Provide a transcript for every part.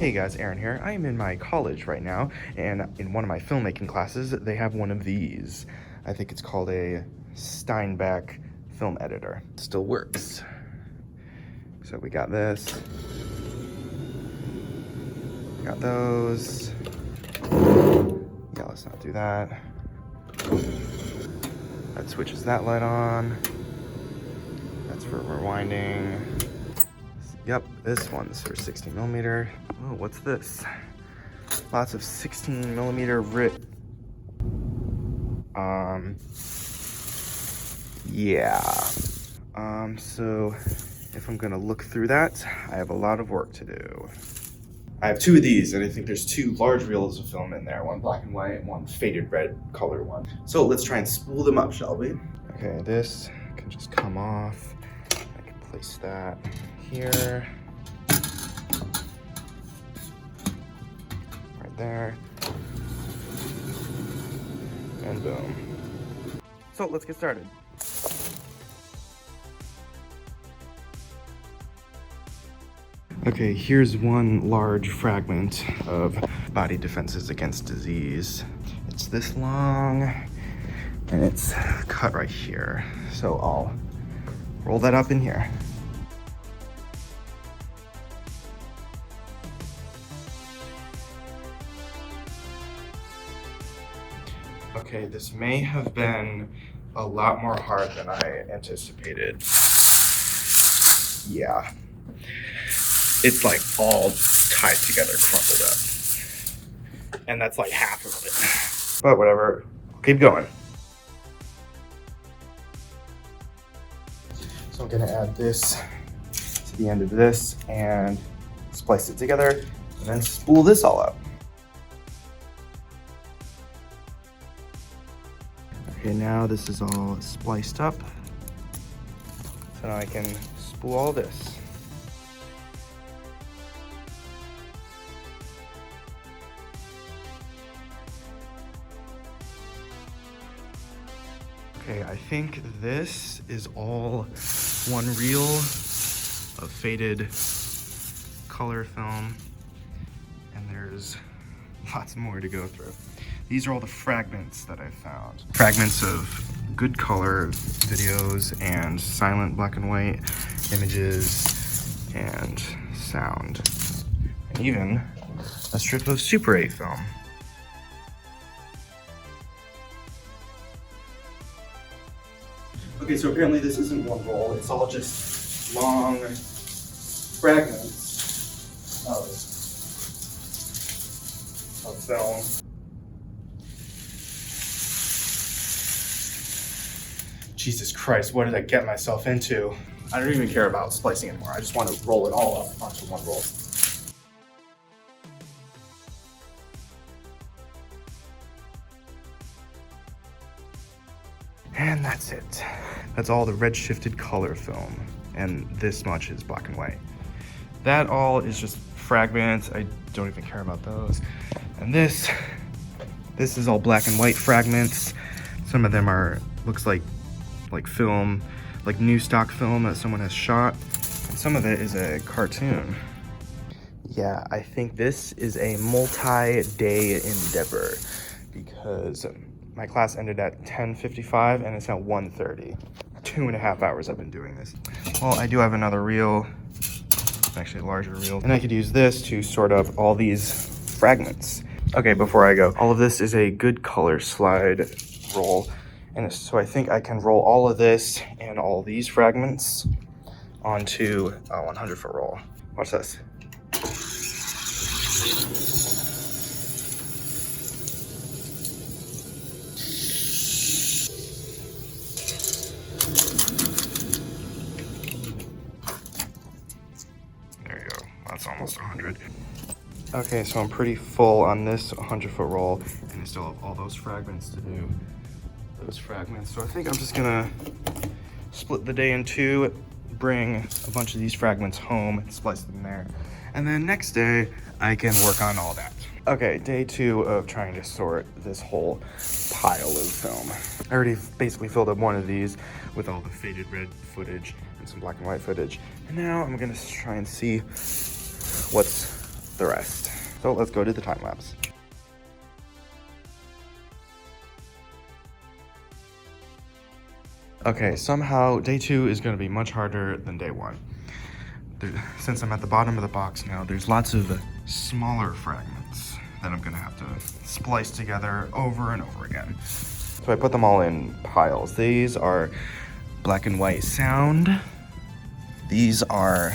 Hey guys, Aaron here. I am in my college right now, and in one of my filmmaking classes, they have one of these. I think it's called a Steinbeck film editor. It still works. So we got this. Got those. Yeah, let's not do that. That switches that light on. That's for rewinding. Yep, this one's for 16mm. Oh, what's this? Lots of 16mm yeah. So if I'm gonna look through that, I have a lot of work to do. I have two of these, and I think there's two large reels of film in there, one black and white and one faded red color one. So let's try and spool them up, shall we? Okay, this can just come off. I can place that here. Right there. And boom. So let's get started. Okay, here's one large fragment of body defenses against disease. It's this long, and it's cut right here. So I'll roll that up in here. Okay, this may have been a lot more hard than I anticipated. Yeah. It's like all tied together, crumpled up. And that's like half of it. But whatever, I'll keep going. So I'm gonna add this to the end of this and splice it together and then spool this all up. Okay, now this is all spliced up. So now I can spool all this. Okay, I think this is all one reel of faded color film, and there's lots more to go through. These are all the fragments that I found. Fragments of good color videos and silent black and white images and sound. And even a strip of Super 8 film. Okay, so apparently this isn't one roll, it's all just long fragments of film. Jesus Christ, what did I get myself into? I don't even care about splicing anymore, I just want to roll it all up onto one roll. And that's it. That's all the red-shifted color film. And this much is black and white. That all is just fragments. I don't even care about those. And this is all black and white fragments. Some of them looks like film, like new stock film that someone has shot. And some of it is a cartoon. Yeah, I think this is a multi-day endeavor because my class ended at 10:55 and it's now 1:30. 2.5 hours I've been doing this. Well, I do have another reel, actually a larger reel, and I could use this to sort up all these fragments. Okay, before I go, all of this is a good color slide roll, and so I think I can roll all of this and all these fragments onto a 100-foot roll. Watch this. That's almost 100. Okay, so I'm pretty full on this 100-foot roll, and I still have all those fragments to do. Those fragments. So I think I'm just gonna split the day in two, bring a bunch of these fragments home, and splice them there. And then next day, I can work on all that. Okay, day 2 of trying to sort this whole pile of film. I already basically filled up one of these with all the faded red footage and some black and white footage. And now I'm gonna try and see what's the rest. So let's go to the time lapse. Okay, somehow day 2 is going to be much harder than day 1. Since I'm at the bottom of the box now, there's lots of smaller fragments that I'm going to have to splice together over and over again. So I put them all in piles. These are black and white sound. These are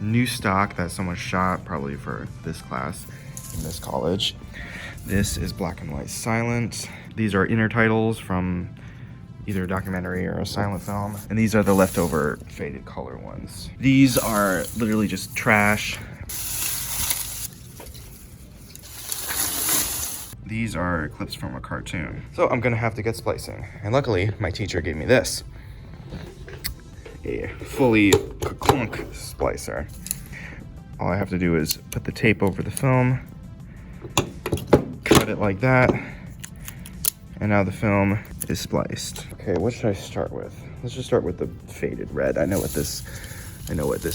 new stock that someone shot probably for this class in this college. This is black and white silent. These are intertitles from either a documentary or a silent film. And these are the leftover faded color ones. These are literally just trash. These are clips from a cartoon. So I'm gonna have to get splicing. And luckily, my teacher gave me this. A fully clunk splicer. All I have to do is put the tape over the film, cut it like that, and now the film is spliced. Okay, what should I start with? Let's just start with the faded red. I know what this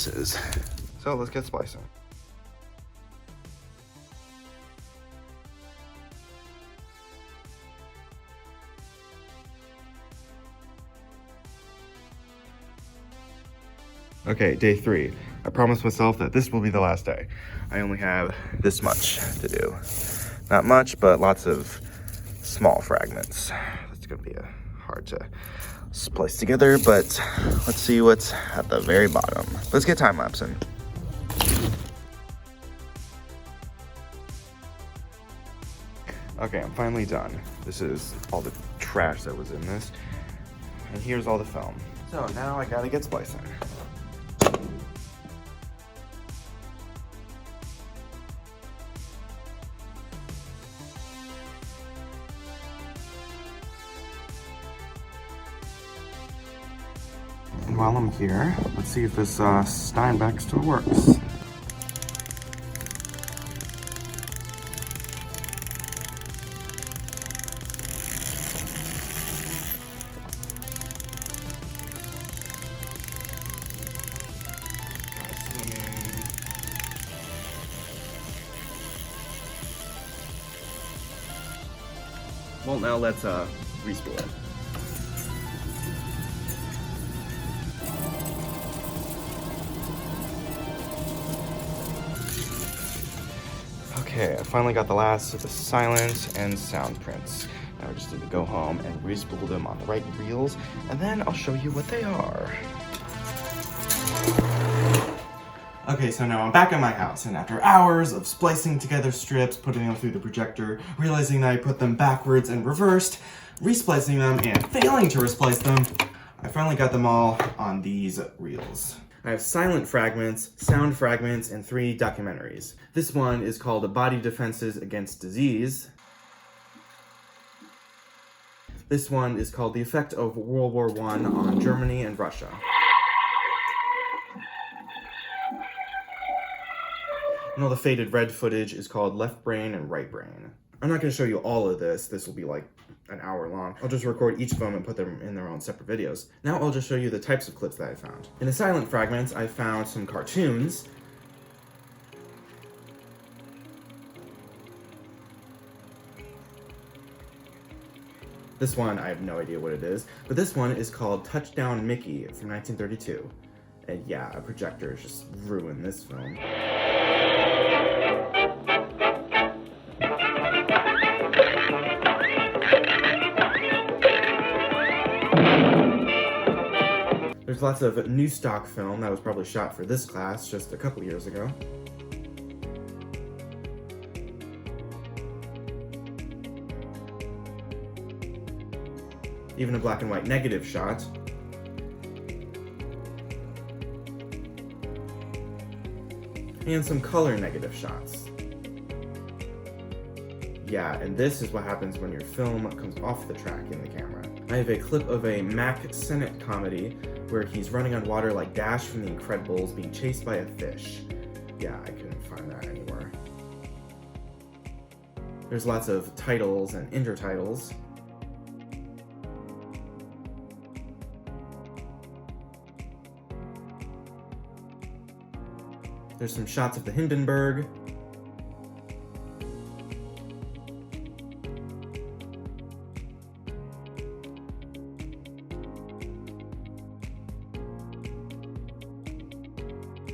is. So let's get splicing. Okay, day 3. I promised myself that this will be the last day. I only have this much to do. Not much, but lots of small fragments. It's gonna be hard to splice together, but let's see what's at the very bottom. Let's get time lapsing. Okay, I'm finally done. This is all the trash that was in this. And here's all the film. So now I gotta get splicing. And while I'm here, let's see if this Steinbeck still works. Well, now let's respool it. Okay, I finally got the last of the silent and sound prints. Now I just need to go home and respool them on the right reels, and then I'll show you what they are. Okay, so now I'm back at my house, and after hours of splicing together strips, putting them through the projector, realizing that I put them backwards and reversed, resplicing them, and failing to resplice them, I finally got them all on these reels. I have silent fragments, sound fragments, and 3 documentaries. This one is called Body Defenses Against Disease. This one is called The Effect of World War I on Germany and Russia. And all the faded red footage is called Left Brain and Right Brain. I'm not going to show you all of this. This will be like an hour long. I'll just record each of them and put them in their own separate videos. Now I'll just show you the types of clips that I found. In the silent fragments, I found some cartoons. This one, I have no idea what it is, but this one is called Touchdown Mickey from 1932. And yeah, a projector just ruined this film. There's lots of new stock film that was probably shot for this class just a couple years ago. Even a black and white negative shot. And some color negative shots. Yeah, and this is what happens when your film comes off the track in the camera. I have a clip of a Mac Sennett comedy where he's running on water like Dash from The Incredibles being chased by a fish. Yeah, I couldn't find that anywhere. There's lots of titles and intertitles. There's some shots of the Hindenburg.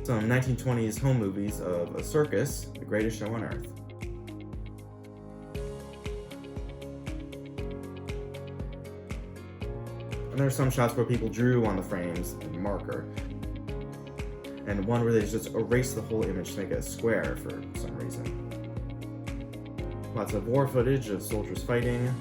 Some 1920s home movies of a circus, the greatest show on earth. And there are some shots where people drew on the frames in marker. And one where they just erased the whole image to make it a square for some reason. Lots of war footage of soldiers fighting.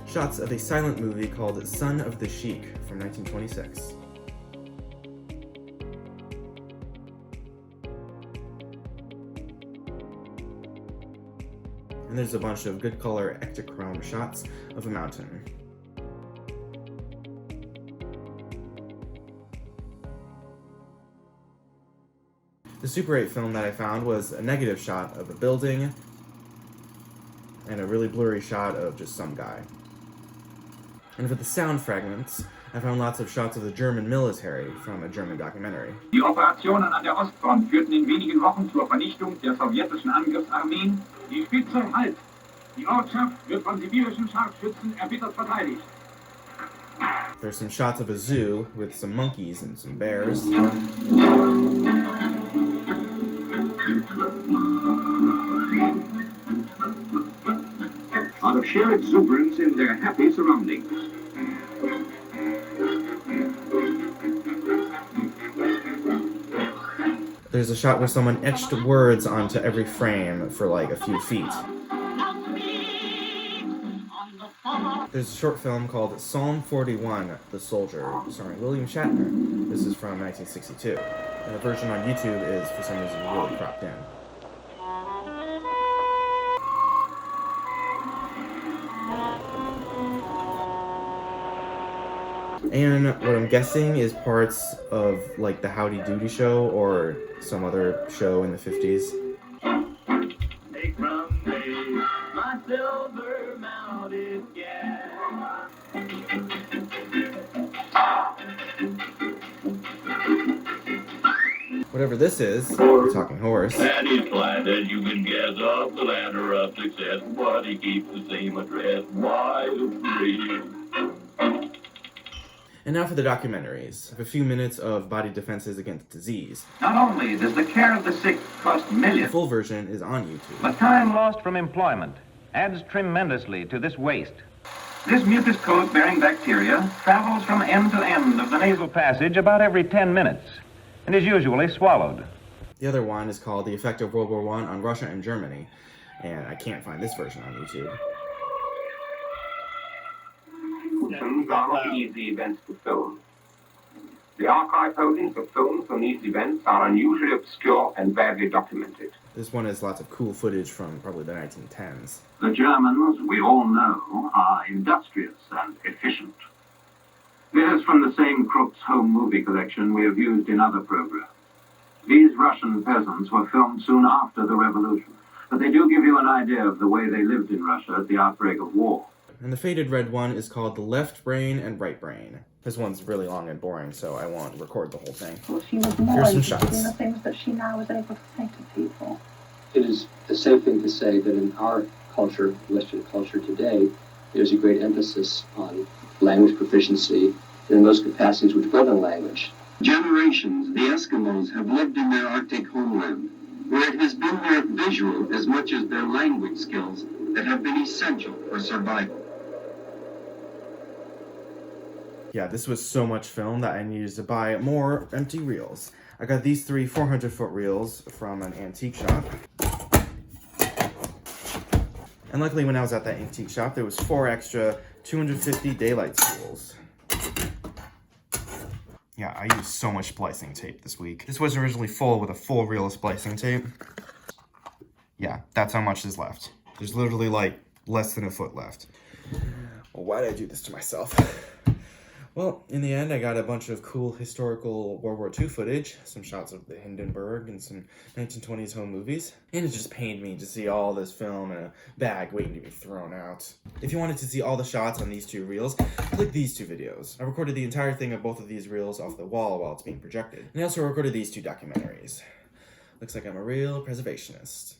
Shots of a silent movie called Son of the Sheik from 1926. And there's a bunch of good color ectochrome shots of a mountain. The Super 8 film that I found was a negative shot of a building and a really blurry shot of just some guy. And for the sound fragments, I found lots of shots of the German military from a German documentary. Die Operationen an der Ostfront führten in wenigen Wochen zur Vernichtung der sowjetischen Angriffsarmeen. Die Spitze halt! Die Ortschaft wird von sibirischen Scharfschützen erbittert verteidigt. There's some shots of a zoo with some monkeys and some bears. Out of sheer exuberance in their happy surroundings. There's a shot where someone etched words onto every frame for like a few feet. There's a short film called Psalm 41, The Soldier, starring William Shatner. This is from 1962. And the version on YouTube is, for some reason, really cropped in. And what I'm guessing is parts of like the Howdy Doody show or some other show in the 50s. Take from me my silver mounted gas. Whatever this is, the talking horse. And he's planted, you can guess off the ladder of success, but he keeps the same address, wild free. And now for the documentaries. A few minutes of body defenses against disease. Not only does the care of the sick cost The millions, full version is on YouTube. but time Lost from employment adds tremendously to this waste. This mucus coat-bearing bacteria travels from end to end of the nasal Nasal passage about every 10 minutes and is usually swallowed. The other one is called The Effect of World War I on Russia and Germany. And I can't find this version on YouTube. Films are not easy events to film. The archive holdings of films from these events are unusually obscure and badly documented. This one has lots of cool footage from probably the 1910s. The Germans, we all know, are industrious and efficient. This is from the same Crook's home movie collection we have used in other programs. These Russian peasants were filmed soon after the revolution, but they do give you an idea of the way they lived in Russia at the outbreak of war. And the faded red one is called The Left Brain and Right Brain. This one's really long and boring, so I won't record the whole thing. Well, she was more Here's some interested shots. in the things that she now is able to say to people. It is the same thing to say that in our culture, Western culture today, there's a great emphasis on language proficiency and in those capacities which build on language. Generations, the Eskimos have lived in their Arctic homeland, where it has been their visual as much as their language skills that have been essential for survival. Yeah, this was so much film that I needed to buy more empty reels. I got these three 400-foot reels from an antique shop. And luckily when I was at that antique shop, there was 4 extra 250 daylight spools. Yeah, I used so much splicing tape this week. This was originally full with a full reel of splicing tape. Yeah, that's how much is left. There's literally like less than a foot left. Well, why did I do this to myself? Well, in the end, I got a bunch of cool historical World War II footage, some shots of the Hindenburg and some 1920s home movies, and it just pained me to see all this film in a bag waiting to be thrown out. If you wanted to see all the shots on these 2 reels, click these 2 videos. I recorded the entire thing of both of these reels off the wall while it's being projected, and I also recorded these 2 documentaries. Looks like I'm a real preservationist.